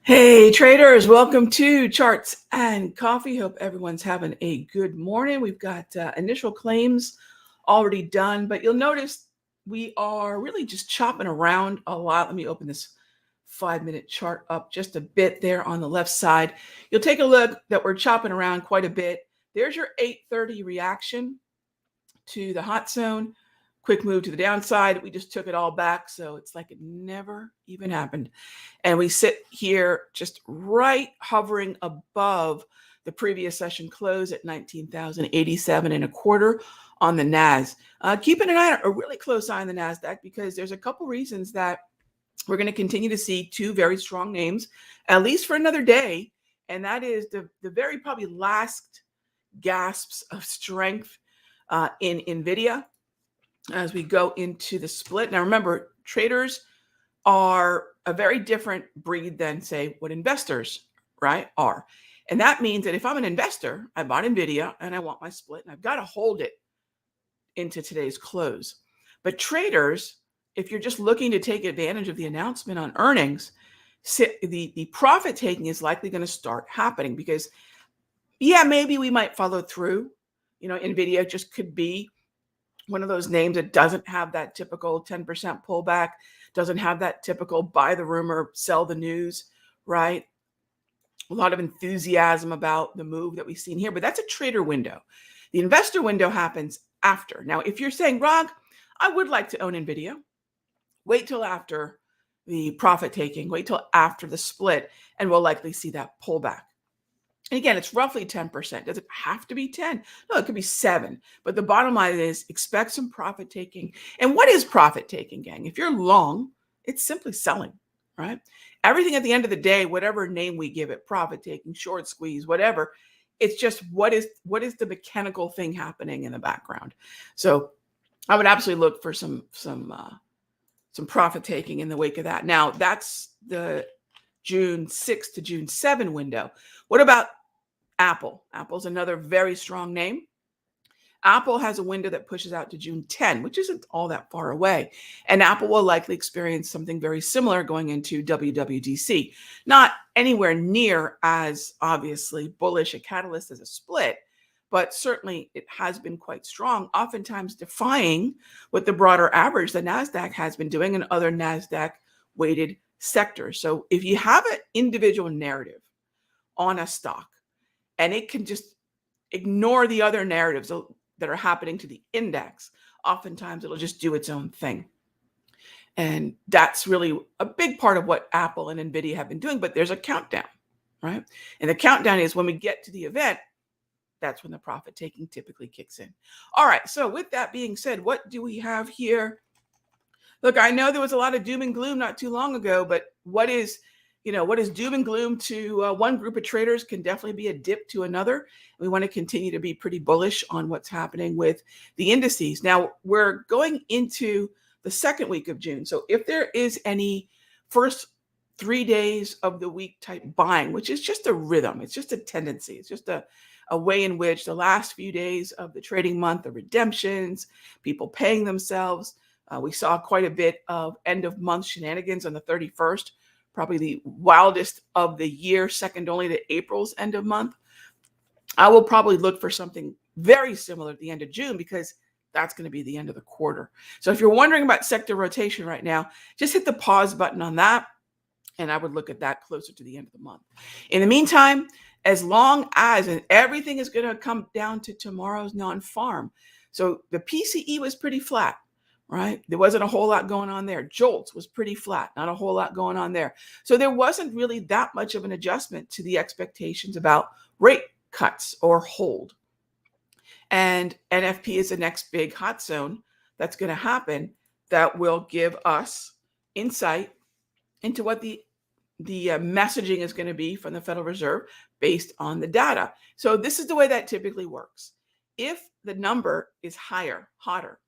Hey traders, welcome to Charts and Coffee. Hope everyone's having a good morning. We've got initial claims already done, but you'll notice we are really just chopping around a lot. Let me open this 5-minute chart up just a bit there on the left side. You'll take a look that we're chopping around quite a bit. There's your 8:30 reaction to the hot zone. Quick move to the downside. We just took it all back. So it's like it never even happened. And we sit here just right hovering above the previous session close at 19,087 and a quarter on the NAS. Keeping an eye, a really close eye on the NASDAQ, because there's a couple reasons that we're going to continue to see two very strong names, at least for another day. And that is the very probably last gasps of strength in Nvidia as we go into the split. Now, remember, traders are a very different breed than, say, what investors, right, are. And that means that if I'm an investor, I bought Nvidia and I want my split and I've got to hold it into today's close. But traders, if you're just looking to take advantage of the announcement on earnings, the profit taking is likely going to start happening because, yeah, maybe we might follow through. Nvidia just could be one of those names that doesn't have that typical 10% pullback, doesn't have that typical buy the rumor, sell the news, right? A lot of enthusiasm about the move that we've seen here, but that's a trader window. The investor window happens after. Now, if you're saying, Rog, I would like to own Nvidia, wait till after the profit taking, wait till after the split, and we'll likely see that pullback. And again, it's roughly 10%. Does it have to be 10? No, it could be 7. But the bottom line is expect some profit taking. And what is profit taking, gang? If you're long, it's simply selling, right? Everything at the end of the day, whatever name we give it, profit taking, short squeeze, whatever, it's just what is the mechanical thing happening in the background. So I would absolutely look for some profit taking in the wake of that. Now, that's the June 6 to June 7 window. What about Apple? Apple's another very strong name. Apple has a window that pushes out to June 10, which isn't all that far away. And Apple will likely experience something very similar going into WWDC. Not anywhere near as obviously bullish a catalyst as a split, but certainly it has been quite strong, oftentimes defying what the broader average, the NASDAQ, has been doing in other NASDAQ weighted sectors. So if you have an individual narrative on a stock and it can just ignore the other narratives that are happening to the index, oftentimes it'll just do its own thing. And that's really a big part of what Apple and Nvidia have been doing. But there's a countdown, right? And the countdown is when we get to the event, that's when the profit taking typically kicks in. All right. So with that being said, what do we have here? Look, I know there was a lot of doom and gloom not too long ago, but what is doom and gloom to one group of traders can definitely be a dip to another. We want to continue to be pretty bullish on what's happening with the indices. Now, we're going into the second week of June. So if there is any first 3 days of the week type buying, which is just a rhythm, it's just a tendency, it's just a way in which the last few days of the trading month, the redemptions, people paying themselves, we saw quite a bit of end of month shenanigans on the 31st, probably the wildest of the year, second only to April's end of month. I will probably look for something very similar at the end of June because that's going to be the end of the quarter. So if you're wondering about sector rotation right now, just hit the pause button on that. And I would look at that closer to the end of the month. In the meantime, as long as, and everything is going to come down to tomorrow's non-farm. So the PCE was pretty flat. Right? There wasn't a whole lot going on there. Jolts was pretty flat, not a whole lot going on there. So there wasn't really that much of an adjustment to the expectations about rate cuts or hold. And NFP is the next big hot zone that's going to happen that will give us insight into what the messaging is going to be from the Federal Reserve based on the data. So this is the way that typically works. If the number is higher, hotter,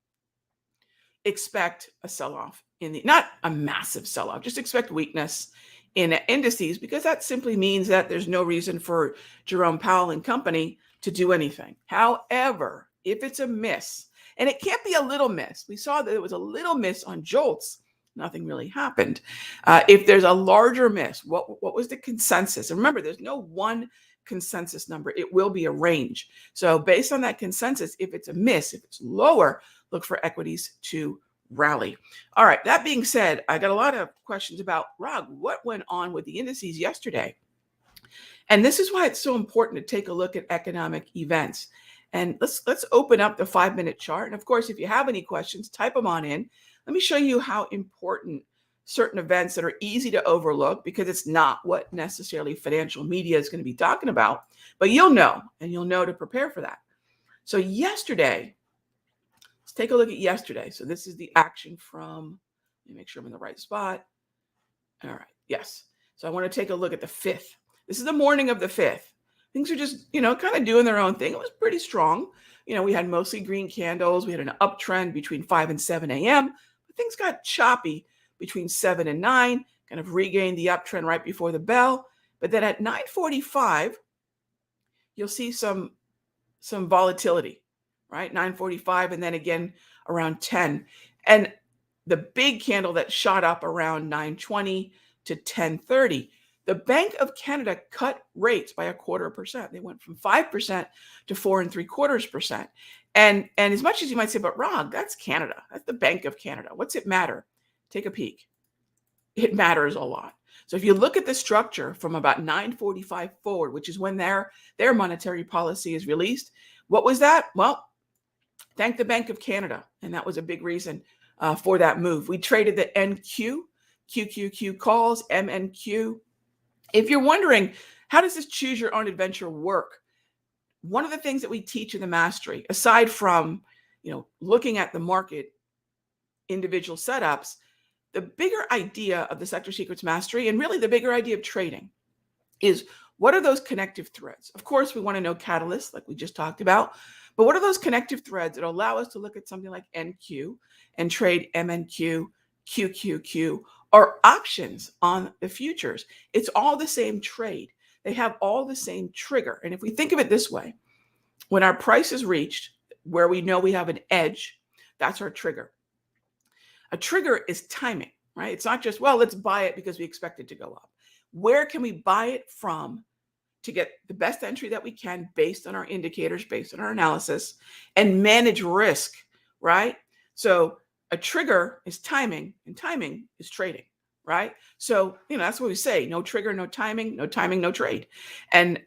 expect a sell-off not a massive sell-off, just expect weakness in indices, because that simply means that there's no reason for Jerome Powell and company to do anything. However, if it's a miss, and it can't be a little miss, we saw that it was a little miss on Jolts Nothing really happened. If there's a larger miss, what was the consensus? And remember, there's no one consensus number. It will be a range. So based on that consensus, if it's a miss, if it's lower, look for equities to rally. All right. That being said, I got a lot of questions about, Rog, what went on with the indices yesterday? And this is why it's so important to take a look at economic events. And let's open up the 5-minute chart. And of course, if you have any questions, type them on in. Let me show you how important certain events that are easy to overlook, because it's not what necessarily financial media is going to be talking about, but you'll know, and you'll know to prepare for that. So yesterday, let's take a look at yesterday. So this is the action from, let me make sure I'm in the right spot. All right. Yes. So I want to take a look at the 5th. This is the morning of the 5th. Things are just, kind of doing their own thing. It was pretty strong. We had mostly green candles. We had an uptrend between 5 and 7 a.m. But things got choppy between 7 and 9, kind of regained the uptrend right before the bell. But then at 9:45, you'll see some volatility, right? 9:45, and then again around 10. And the big candle that shot up around 9:20 to 10:30. The Bank of Canada cut rates by 0.25%. They went from 5% to 4.75%. And as much as you might say, but Rog, that's Canada. That's the Bank of Canada. What's it matter? Take a peek. It matters a lot. So if you look at the structure from about 9:45 forward, which is when their monetary policy is released, what was that? Well, thank the Bank of Canada. And that was a big reason for that move. We traded the NQ, QQQ calls, MNQ. If you're wondering, how does this choose your own adventure work? One of the things that we teach in the mastery, aside from, looking at the market, individual setups, the bigger idea of the Sector Secrets Mastery, and really the bigger idea of trading, is what are those connective threads? Of course, we want to know catalysts, like we just talked about, but what are those connective threads that allow us to look at something like NQ and trade MNQ, QQQ, or options on the futures? It's all the same trade. They have all the same trigger. And if we think of it this way, when our price is reached, where we know we have an edge, that's our trigger. A trigger is timing, right? It's not just, well, let's buy it because we expect it to go up. Where can we buy it from to get the best entry that we can based on our indicators, based on our analysis, and manage risk, right? So a trigger is timing, and timing is trading, right? So, that's what we say, no trigger, no timing, no timing, no trade. And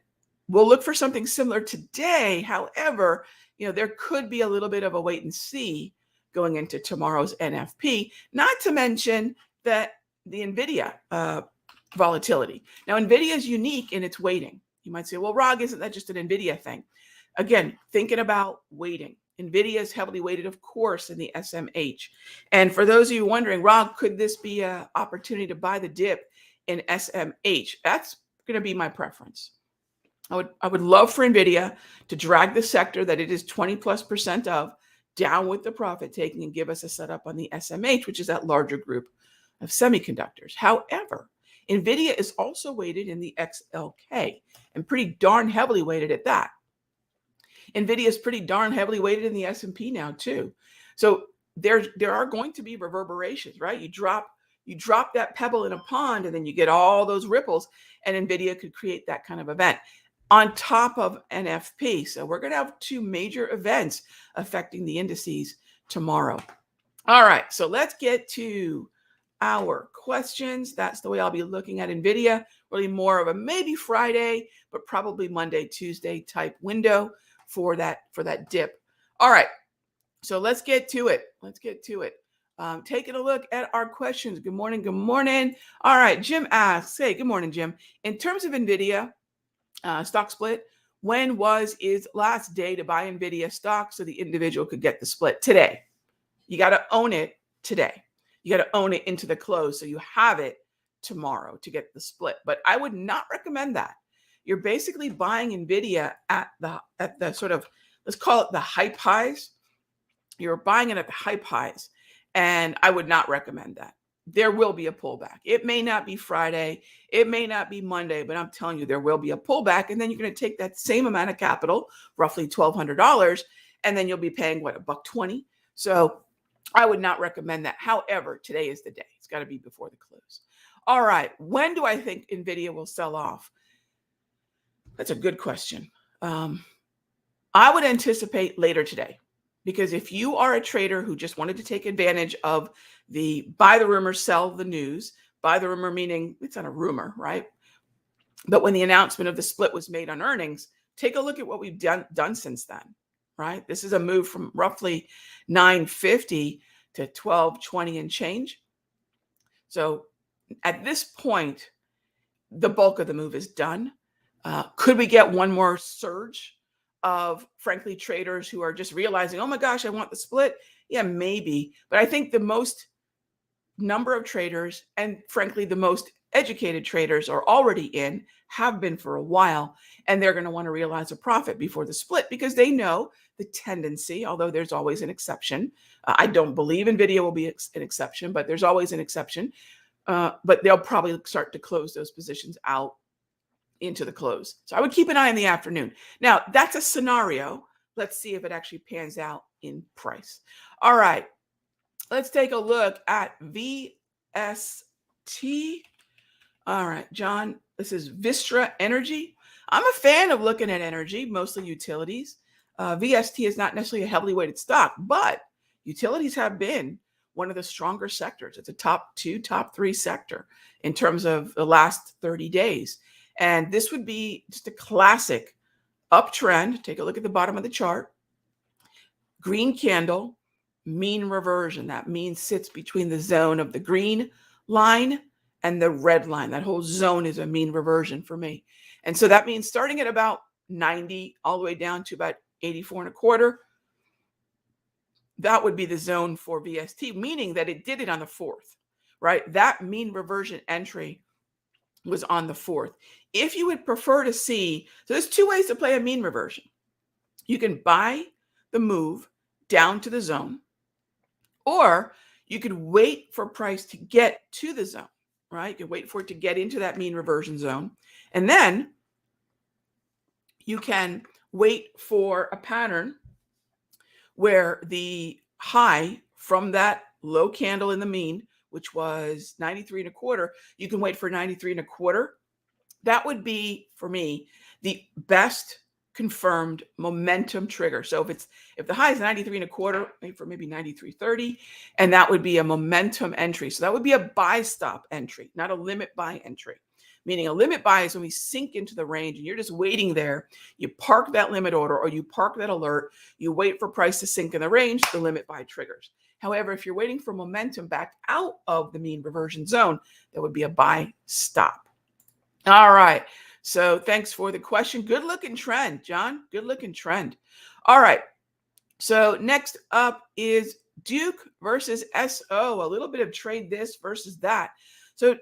we'll look for something similar today. However, there could be a little bit of a wait and see going into tomorrow's NFP, not to mention that the Nvidia volatility. Now, Nvidia is unique in its weighting. You might say, well, Rog, isn't that just an Nvidia thing? Again, thinking about weighting. Nvidia is heavily weighted, of course, in the SMH. And for those of you wondering, Rog, could this be an opportunity to buy the dip in SMH? That's going to be my preference. I would love for Nvidia to drag the sector that it is 20+% of down with the profit taking and give us a setup on the SMH, which is that larger group of semiconductors. However, Nvidia is also weighted in the XLK and pretty darn heavily weighted at that. Nvidia is pretty darn heavily weighted in the S&P now too. So there are going to be reverberations, right? You drop that pebble in a pond and then you get all those ripples, and Nvidia could create that kind of event on top of NFP. So we're going to have two major events affecting the indices tomorrow. All right, so let's get to our questions. That's the way I'll be looking at Nvidia. Really more of a maybe Friday, but probably Monday, Tuesday type window for that dip. All right, so let's get to it. Taking a look at our questions. Good morning. All right, Jim asks, hey, good morning, Jim. In terms of Nvidia stock split, when was its last day to buy Nvidia stock so the individual could get the split? Today. You got to own it today. You got to own it into the close so you have it tomorrow to get the split. But I would not recommend that. You're basically buying Nvidia at the sort of, let's call it the hype highs. You're buying it at the hype highs, and I would not recommend that. There will be a pullback. It may not be Friday, it may not be Monday, but I'm telling you, there will be a pullback, and then you're going to take that same amount of capital, roughly $1,200, and then you'll be paying what, $1.20. So I would not recommend that. However, today is the day. It's got to be before the close. All right. When do I think Nvidia will sell off? That's a good question. I would anticipate later today, because if you are a trader who just wanted to take advantage of the buy the rumor, sell the news, buy the rumor meaning it's not a rumor, right? But when the announcement of the split was made on earnings, take a look at what we've done since then, right? This is a move from roughly 950 to 1220 and change. So at this point, the bulk of the move is done. Could we get one more surge of, frankly, traders who are just realizing, oh my gosh, I want the split? Yeah, maybe. But I think the most number of traders, and frankly, the most educated traders, are already in, have been for a while, and they're going to want to realize a profit before the split because they know the tendency, although there's always an exception. I don't believe Nvidia will be an exception, but there's always an exception. But they'll probably start to close those positions out into the close. So I would keep an eye in the afternoon. Now, that's a scenario. Let's see if it actually pans out in price. All right. Let's take a look at VST. All right, John, this is Vistra Energy. I'm a fan of looking at energy, mostly utilities. VST is not necessarily a heavily weighted stock, but utilities have been one of the stronger sectors. It's a top 2, top 3 sector in terms of the last 30 days. And this would be just a classic uptrend. Take a look at the bottom of the chart. Green candle, mean reversion. That mean sits between the zone of the green line and the red line. That whole zone is a mean reversion for me. And so that means starting at about 90 all the way down to about 84 and a quarter. That would be the zone for VST, meaning that it did it on the 4th, right? That mean reversion entry was on the 4th. If you would prefer to see, so there's 2 ways to play a mean reversion. You can buy the move down to the zone, or you could wait for price to get to the zone, right? You can wait for it to get into that mean reversion zone. And then you can wait for a pattern where the high from that low candle in the mean, which was 93 and a quarter, you can wait for 93 and a quarter. That would be, for me, the best confirmed momentum trigger. So if the high is 93 and a quarter, maybe 93.30, and that would be a momentum entry. So that would be a buy stop entry, not a limit buy entry. Meaning a limit buy is when we sink into the range and you're just waiting there. You park that limit order or you park that alert. You wait for price to sink in the range, the limit buy triggers. However, if you're waiting for momentum back out of the mean reversion zone, that would be a buy stop. All right. So thanks for the question. Good looking trend, John. Good looking trend. All right. So next up is Duke versus SO. A little bit of trade this versus that. So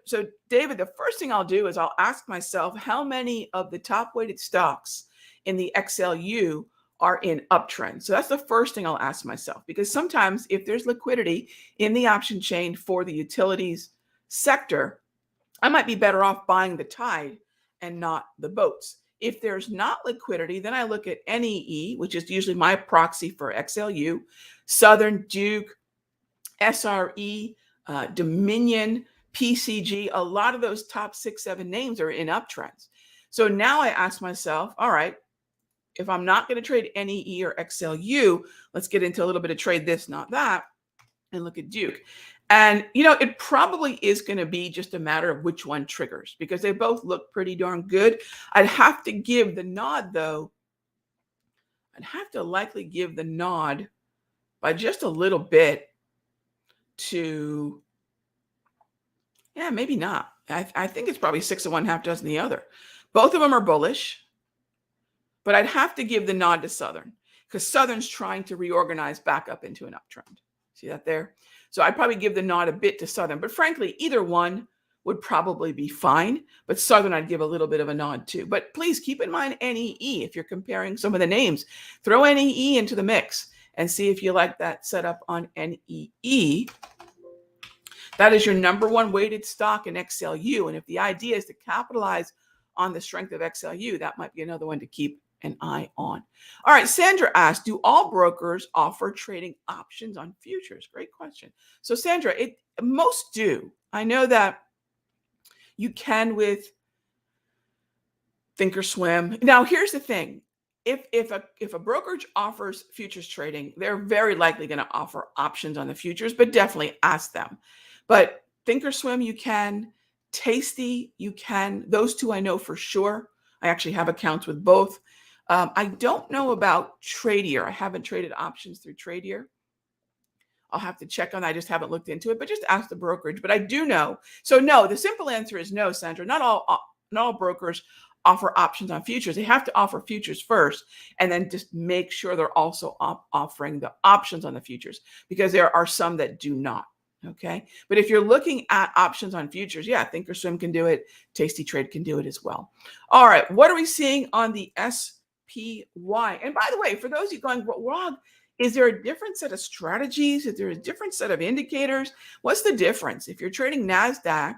David, the first thing I'll do is I'll ask myself how many of the top weighted stocks in the XLU are in uptrend. So that's the first thing I'll ask myself, because sometimes if there's liquidity in the option chain for the utilities sector, I might be better off buying the tide and not the boats. If there's not liquidity, then I look at NEE, which is usually my proxy for XLU, Southern, Duke, SRE, Dominion, PCG. A lot of those top 6, 7 names are in uptrends. So now I ask myself, all right, if I'm not going to trade NEE or XLU, let's get into a little bit of trade this, not that, and look at Duke. And, it probably is going to be just a matter of which one triggers, because they both look pretty darn good. I'd have to give the nod, though. I'd have to likely give the nod by just a little bit to, yeah, maybe not. I think it's probably 6 of one, half dozen the other. Both of them are bullish, but I'd have to give the nod to Southern, because Southern's trying to reorganize back up into an uptrend. See that there? So I'd probably give the nod a bit to Southern, but frankly, either one would probably be fine. But Southern, I'd give a little bit of a nod to. But please keep in mind NEE if you're comparing some of the names. Throw NEE into the mix and see if you like that setup on NEE. That is your number 1 weighted stock in XLU. And if the idea is to capitalize on the strength of XLU, that might be another one to keep an eye on. All right, Sandra asked, do all brokers offer trading options on futures? Great question. So Sandra, most do. I know that you can with Thinkorswim. Now, here's the thing. If a brokerage offers futures trading, they're very likely going to offer options on the futures, but definitely ask them. But Thinkorswim, you can. Tasty, you can. Those two I know for sure. I actually have accounts with both. I don't know about Tradier. I haven't traded options through Tradier. I'll have to check on that. I just haven't looked into it, but just ask the brokerage. But I do know. So no, the simple answer is no, Sandra. Not all brokers offer options on futures. They have to offer futures first, and then just make sure they're also offering the options on the futures, because there are some that do not. Okay. But if you're looking at options on futures, yeah, Thinkorswim can do it. Tasty Trade can do it as well. All right. What are we seeing on the SPY? And by the way, for those of you going, Rog, is there a different set of strategies? Is there a different set of indicators? What's the difference? If you're trading NASDAQ,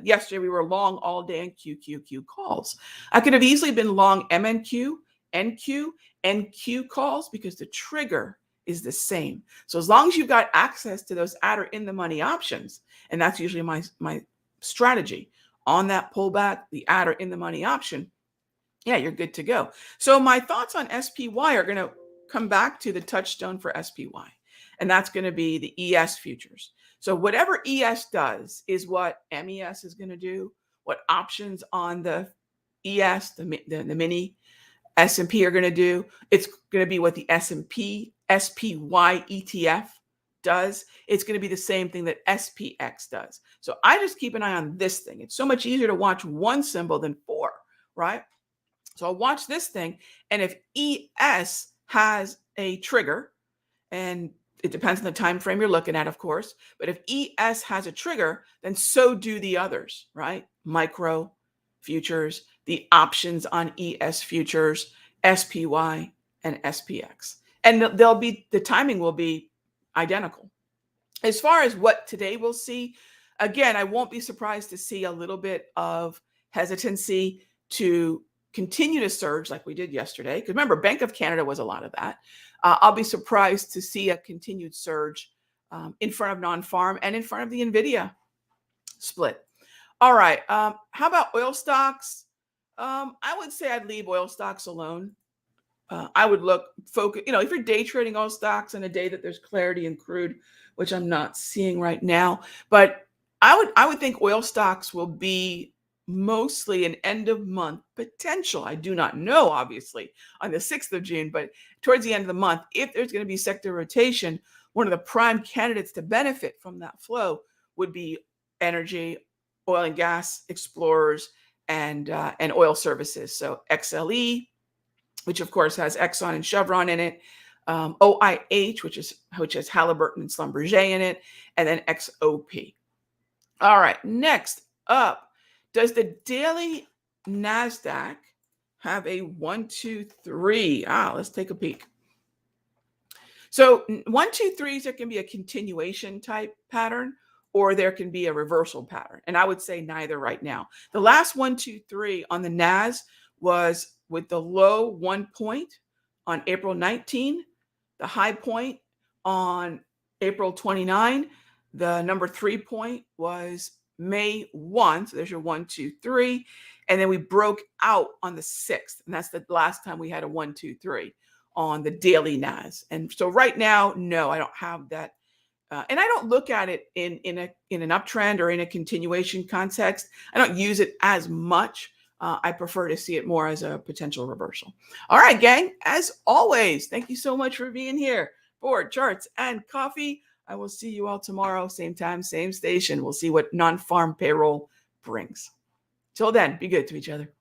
yesterday we were long all day in QQQ calls. I could have easily been long MNQ, NQ, and Q calls because the trigger is the same. So as long as you've got access to those at or in the money options, and that's usually my strategy on that pullback, the at or in the money option, yeah, you're good to go. So my thoughts on SPY are going to come back to the touchstone for SPY, and that's going to be the ES futures. So whatever ES does is what MES is going to do. What options on the ES, the mini S&P are going to do. It's going to be what the S&P SPY ETF does. It's going to be the same thing that SPX does. So I just keep an eye on this thing. It's so much easier to watch one symbol than four, right? So I'll watch this thing, and if ES has a trigger, and it depends on the time frame you're looking at, of course, but if ES has a trigger, then so do the others, right? Micro futures, the options on ES futures, SPY, and SPX. And the timing will be identical. As far as what today we'll see, again, I won't be surprised to see a little bit of hesitancy to continue to surge like we did yesterday. Because remember, Bank of Canada was a lot of that. I'll be surprised to see a continued surge in front of non-farm and in front of the Nvidia split. All right. How about oil stocks? I would say I'd leave oil stocks alone. I would focus, if you're day trading oil stocks on a day that there's clarity in crude, which I'm not seeing right now, but I would think oil stocks will be mostly an end of month potential. I do not know, obviously, on the 6th of June, but towards the end of the month, if there's going to be sector rotation, one of the prime candidates to benefit from that flow would be energy, oil and gas explorers, and oil services. So XLE, which of course has Exxon and Chevron in it, OIH, which has Halliburton and Schlumberger in it, and then XOP. All right, next up, does the daily NASDAQ have a 1, 2, 3? Let's take a peek. So 1, 2, 3s, there can be a continuation type pattern, or there can be a reversal pattern. And I would say neither right now. The last 1, 2, 3 on the NAS was with the low 1 point on April 19, the high point on April 29. The number 3 point was May 1. So there's your 1, 2, 3. And then we broke out on the 6th. And that's the last time we had a 1, 2, 3 on the daily NAS. And so right now, no, I don't have that. And I don't look at it in an uptrend or in a continuation context. I don't use it as much. I prefer to see it more as a potential reversal. All right, gang, as always, thank you so much for being here for Charts and Coffee. I will see you all tomorrow, same time, same station. We'll see what non-farm payroll brings. Till then, be good to each other.